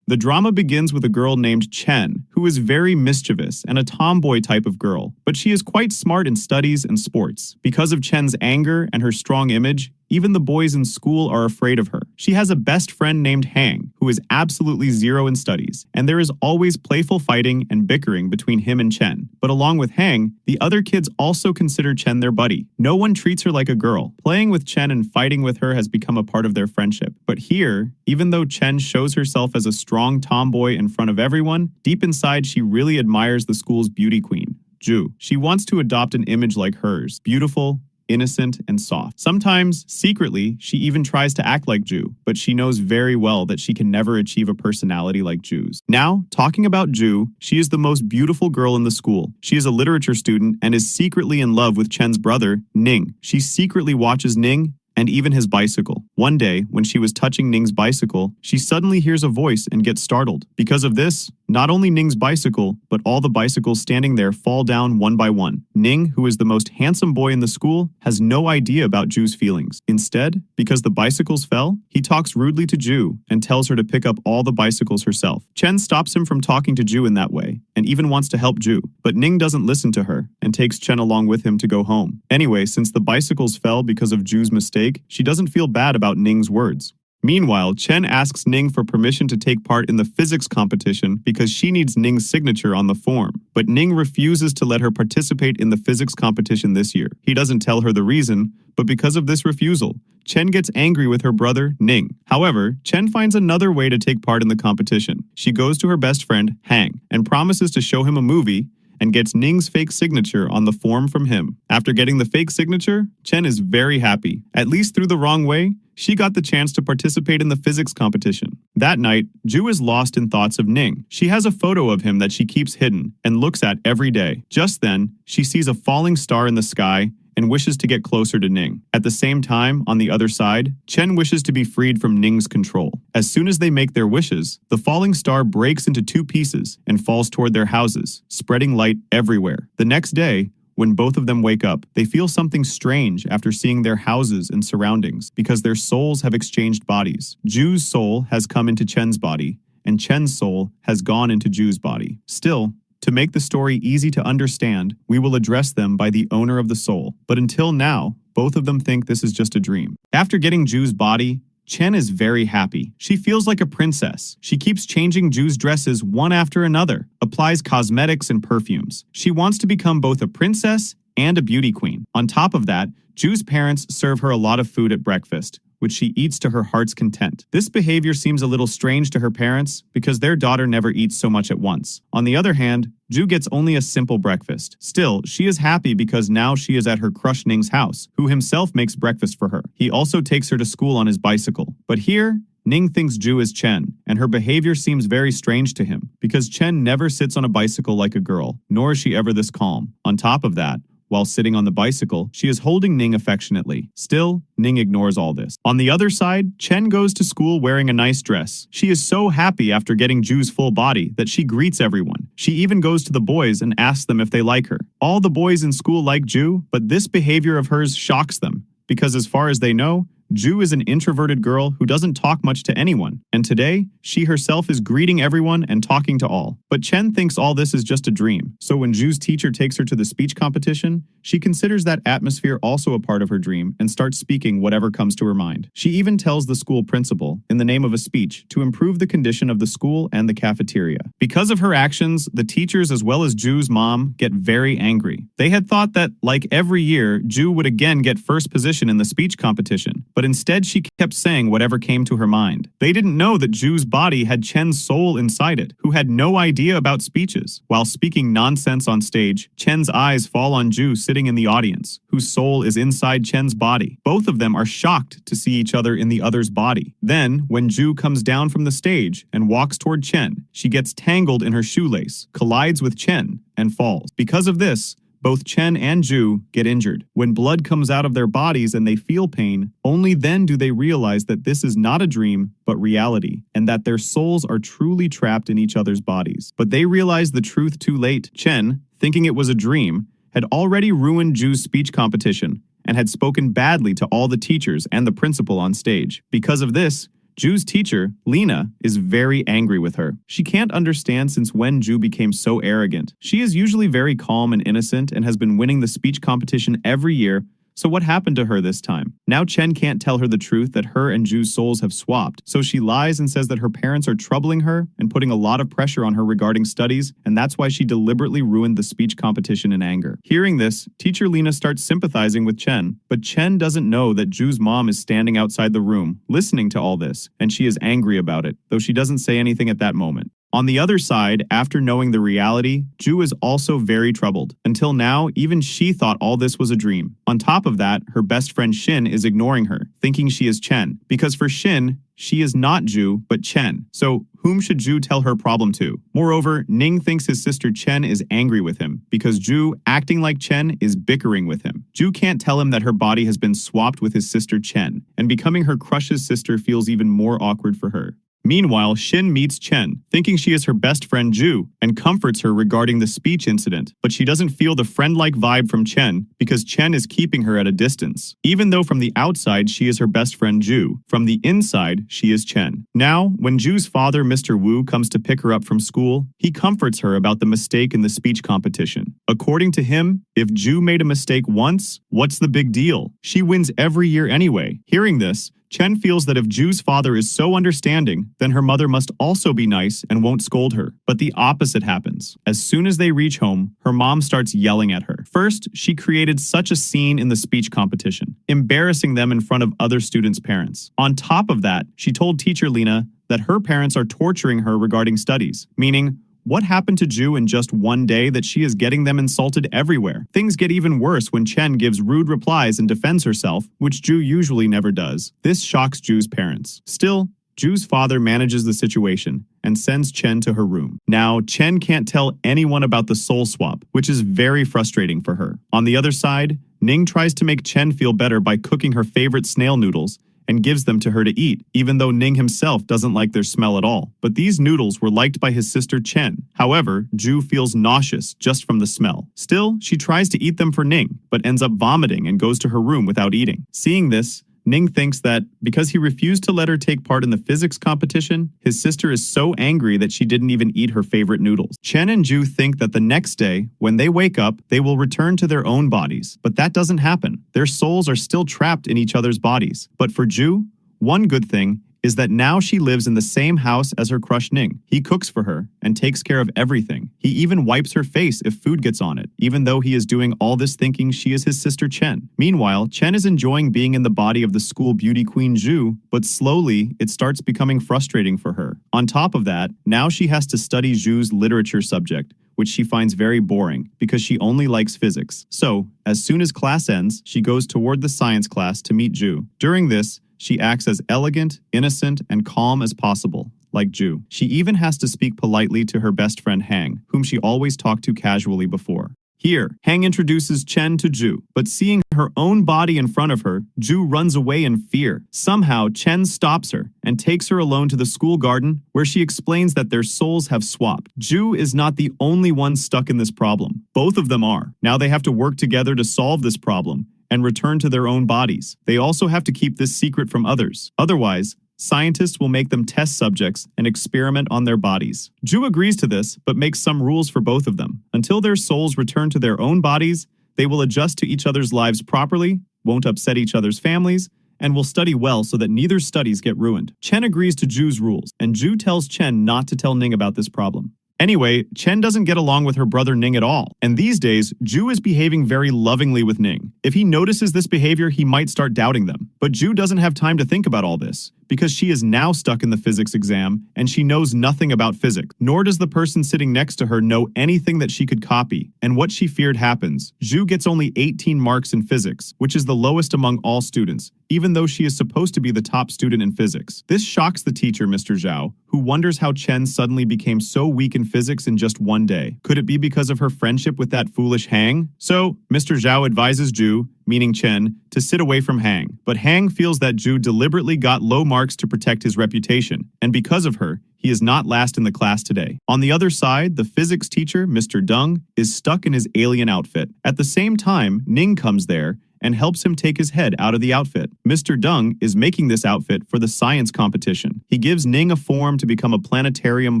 The drama begins with a girl named Chen, who is very mischievous and a tomboy type of girl, but she is quite smart in studies and sports. Because of Chen's anger and her strong image, even the boys in school are afraid of her. She has a best friend named Hang, who is absolutely zero in studies, and there is always playful fighting and bickering between him and Chen. But along with Hang, the other kids also consider Chen their buddy. No one treats her like a girl. Playing with Chen and fighting with her has become a part of their friendship. But here, even though Chen shows herself as a strong tomboy in front of everyone, deep inside she really admires the school's beauty queen, Zhu. She wants to adopt an image like hers, beautiful, innocent, and soft. Sometimes, secretly, she even tries to act like Zhu, but she knows very well that she can never achieve a personality like Zhu's. Now, talking about Zhu, she is the most beautiful girl in the school. She is a literature student and is secretly in love with Chen's brother, Ning. She secretly watches Ning and even his bicycle. One day, when she was touching Ning's bicycle, she suddenly hears a voice and gets startled. Because of this, not only Ning's bicycle, but all the bicycles standing there fall down one by one. Ning, who is the most handsome boy in the school, has no idea about Zhu's feelings. Instead, because the bicycles fell, he talks rudely to Zhu and tells her to pick up all the bicycles herself. Chen stops him from talking to Zhu in that way, and even wants to help Zhu. But Ning doesn't listen to her, and takes Chen along with him to go home. Anyway, since the bicycles fell because of Zhu's mistake, she doesn't feel bad about Ning's words. Meanwhile, Chen asks Ning for permission to take part in the physics competition because she needs Ning's signature on the form. But Ning refuses to let her participate in the physics competition this year. He doesn't tell her the reason, but because of this refusal, Chen gets angry with her brother, Ning. However, Chen finds another way to take part in the competition. She goes to her best friend, Hang, and promises to show him a movie and gets Ning's fake signature on the form from him. After getting the fake signature, Chen is very happy. At least through the wrong way, she got the chance to participate in the physics competition. That night, Zhu is lost in thoughts of Ning. She has a photo of him that she keeps hidden and looks at every day. Just then, she sees a falling star in the sky and wishes to get closer to Ning. At the same time, on the other side, Chen wishes to be freed from Ning's control. As soon as they make their wishes, the falling star breaks into two pieces and falls toward their houses, spreading light everywhere. The next day, when both of them wake up, they feel something strange after seeing their houses and surroundings because their souls have exchanged bodies. Zhu's soul has come into Chen's body, and Chen's soul has gone into Zhu's body. Still, to make the story easy to understand, we will address them by the owner of the soul. But until now, both of them think this is just a dream. After getting Zhu's body, Chen is very happy. She feels like a princess. She keeps changing Zhu's dresses one after another, applies cosmetics and perfumes. She wants to become both a princess and a beauty queen. On top of that, Zhu's parents serve her a lot of food at breakfast, which she eats to her heart's content. This behavior seems a little strange to her parents because their daughter never eats so much at once. On the other hand, Zhu gets only a simple breakfast. Still, she is happy because now she is at her crush Ning's house, who himself makes breakfast for her. He also takes her to school on his bicycle. But here, Ning thinks Zhu is Chen, and her behavior seems very strange to him because Chen never sits on a bicycle like a girl, nor is she ever this calm. On top of that, while sitting on the bicycle, she is holding Ning affectionately. Still, Ning ignores all this. On the other side, Chen goes to school wearing a nice dress. She is so happy after getting Zhu's full body that she greets everyone. She even goes to the boys and asks them if they like her. All the boys in school like Zhu, but this behavior of hers shocks them because as far as they know, Zhu is an introverted girl who doesn't talk much to anyone, and today, she herself is greeting everyone and talking to all. But Chen thinks all this is just a dream, so when Zhu's teacher takes her to the speech competition, she considers that atmosphere also a part of her dream and starts speaking whatever comes to her mind. She even tells the school principal, in the name of a speech, to improve the condition of the school and the cafeteria. Because of her actions, the teachers as well as Zhu's mom get very angry. They had thought that, like every year, Zhu would again get first position in the speech competition, but instead she kept saying whatever came to her mind. They didn't know that Zhu's body had Chen's soul inside it, who had no idea about speeches. While speaking nonsense on stage, Chen's eyes fall on Zhu sitting in the audience, whose soul is inside Chen's body. Both of them are shocked to see each other in the other's body. Then, when Zhu comes down from the stage and walks toward Chen, she gets tangled in her shoelace, collides with Chen, and falls. Because of this, both Chen and Zhu get injured. When blood comes out of their bodies and they feel pain, only then do they realize that this is not a dream, but reality, and that their souls are truly trapped in each other's bodies. But they realize the truth too late. Chen, thinking it was a dream, had already ruined Zhu's speech competition and had spoken badly to all the teachers and the principal on stage. Because of this, Ju's teacher, Lena, is very angry with her. She can't understand since when Ju became so arrogant. She is usually very calm and innocent and has been winning the speech competition every year. So what happened to her this time? Now Chen can't tell her the truth that her and Ju's souls have swapped, so she lies and says that her parents are troubling her and putting a lot of pressure on her regarding studies, and that's why she deliberately ruined the speech competition in anger. Hearing this, teacher Lena starts sympathizing with Chen, but Chen doesn't know that Ju's mom is standing outside the room, listening to all this, and she is angry about it, though she doesn't say anything at that moment. On the other side, after knowing the reality, Ju is also very troubled. Until now, even she thought all this was a dream. On top of that, her best friend Shin is ignoring her, thinking she is Chen. Because for Shin, she is not Ju, but Chen. So, whom should Ju tell her problem to? Moreover, Ning thinks his sister Chen is angry with him, because Ju, acting like Chen, is bickering with him. Ju can't tell him that her body has been swapped with his sister Chen, and becoming her crush's sister feels even more awkward for her. Meanwhile, Shin meets Chen, thinking she is her best friend Ju, and comforts her regarding the speech incident, but she doesn't feel the friend-like vibe from Chen because Chen is keeping her at a distance. Even though from the outside she is her best friend Ju, from the inside she is Chen. Now, when Ju's father, Mr. Wu, comes to pick her up from school, he comforts her about the mistake in the speech competition. According to him, if Ju made a mistake once, what's the big deal? She wins every year anyway. Hearing this, Chen feels that if Ju's father is so understanding, then her mother must also be nice and won't scold her. But the opposite happens. As soon as they reach home, her mom starts yelling at her. First, she created such a scene in the speech competition, embarrassing them in front of other students' parents. On top of that, she told teacher Lena that her parents are torturing her regarding studies, meaning, what happened to Ju in just one day that she is getting them insulted everywhere? Things get even worse when Chen gives rude replies and defends herself, which Ju usually never does. This shocks Ju's parents. Still, Ju's father manages the situation and sends Chen to her room. Now, Chen can't tell anyone about the soul swap, which is very frustrating for her. On the other side, Ning tries to make Chen feel better by cooking her favorite snail noodles and gives them to her to eat, even though Ning himself doesn't like their smell at all. But these noodles were liked by his sister Chen. However, Ju feels nauseous just from the smell. Still, she tries to eat them for Ning, but ends up vomiting and goes to her room without eating. Seeing this, Ning thinks that because he refused to let her take part in the physics competition, his sister is so angry that she didn't even eat her favorite noodles. Chen and Ju think that the next day, when they wake up, they will return to their own bodies. But that doesn't happen. Their souls are still trapped in each other's bodies. But for Ju, one good thing is that now she lives in the same house as her crush Ning. He cooks for her and takes care of everything. He even wipes her face if food gets on it, even though he is doing all this thinking she is his sister Chen. Meanwhile, Chen is enjoying being in the body of the school beauty queen Ju, but slowly it starts becoming frustrating for her. On top of that, now she has to study Ju's literature subject, which she finds very boring because she only likes physics. So, as soon as class ends, she goes toward the science class to meet Ju. During this, she acts as elegant, innocent, and calm as possible, like Ju. She even has to speak politely to her best friend Hang, whom she always talked to casually before. Here, Hang introduces Chen to Ju, but seeing her own body in front of her, Ju runs away in fear. Somehow, Chen stops her and takes her alone to the school garden, where she explains that their souls have swapped. Ju is not the only one stuck in this problem. Both of them are. Now they have to work together to solve this problem and return to their own bodies. They also have to keep this secret from others. Otherwise, scientists will make them test subjects and experiment on their bodies. Ju agrees to this, but makes some rules for both of them. Until their souls return to their own bodies, they will adjust to each other's lives properly, won't upset each other's families, and will study well so that neither studies get ruined. Chen agrees to Ju's rules, and Ju tells Chen not to tell Ning about this problem. Anyway, Chen doesn't get along with her brother Ning at all, and these days, Ju is behaving very lovingly with Ning. If he notices this behavior, he might start doubting them. But Ju doesn't have time to think about all this, because she is now stuck in the physics exam, and she knows nothing about physics, nor does the person sitting next to her know anything that she could copy. And what she feared happens. Ju gets only 18 marks in physics, which is the lowest among all students, even though she is supposed to be the top student in physics. This shocks the teacher, Mr. Zhao, who wonders how Chen suddenly became so weak in physics in just one day. Could it be because of her friendship with that foolish Hang? So, Mr. Zhao advises Ju, meaning Chen, to sit away from Hang. But Hang feels that Ju deliberately got low marks to protect his reputation, and because of her, he is not last in the class today. On the other side, the physics teacher, Mr. Deng, is stuck in his alien outfit. At the same time, Ning comes there and helps him take his head out of the outfit. Mr. Dung is making this outfit for the science competition. He gives Ning a form to become a planetarium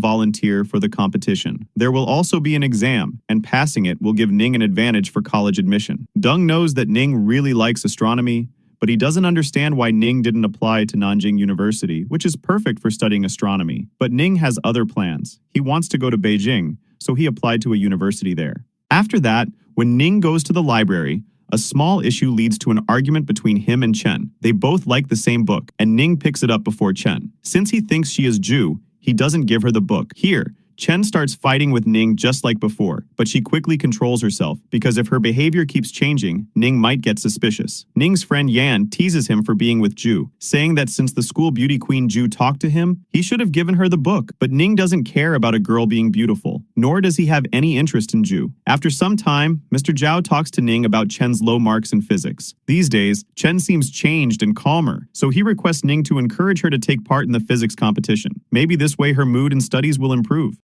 volunteer for the competition. There will also be an exam, and passing it will give Ning an advantage for college admission. Dung knows that Ning really likes astronomy, but he doesn't understand why Ning didn't apply to Nanjing University, which is perfect for studying astronomy. But Ning has other plans. He wants to go to Beijing, so he applied to a university there. After that, when Ning goes to the library, a small issue leads to an argument between him and Chen. They both like the same book, and Ning picks it up before Chen. Since he thinks she is Ju, he doesn't give her the book. Here, Chen starts fighting with Ning just like before, but she quickly controls herself because if her behavior keeps changing, Ning might get suspicious. Ning's friend Yan teases him for being with Ju, saying that since the school beauty queen Ju talked to him, he should have given her the book. But Ning doesn't care about a girl being beautiful, nor does he have any interest in Ju. After some time, Mr. Zhao talks to Ning about Chen's low marks in physics. These days, Chen seems changed and calmer, so he requests Ning to encourage her to take part in the physics competition. Maybe this way her mood and studies will improve.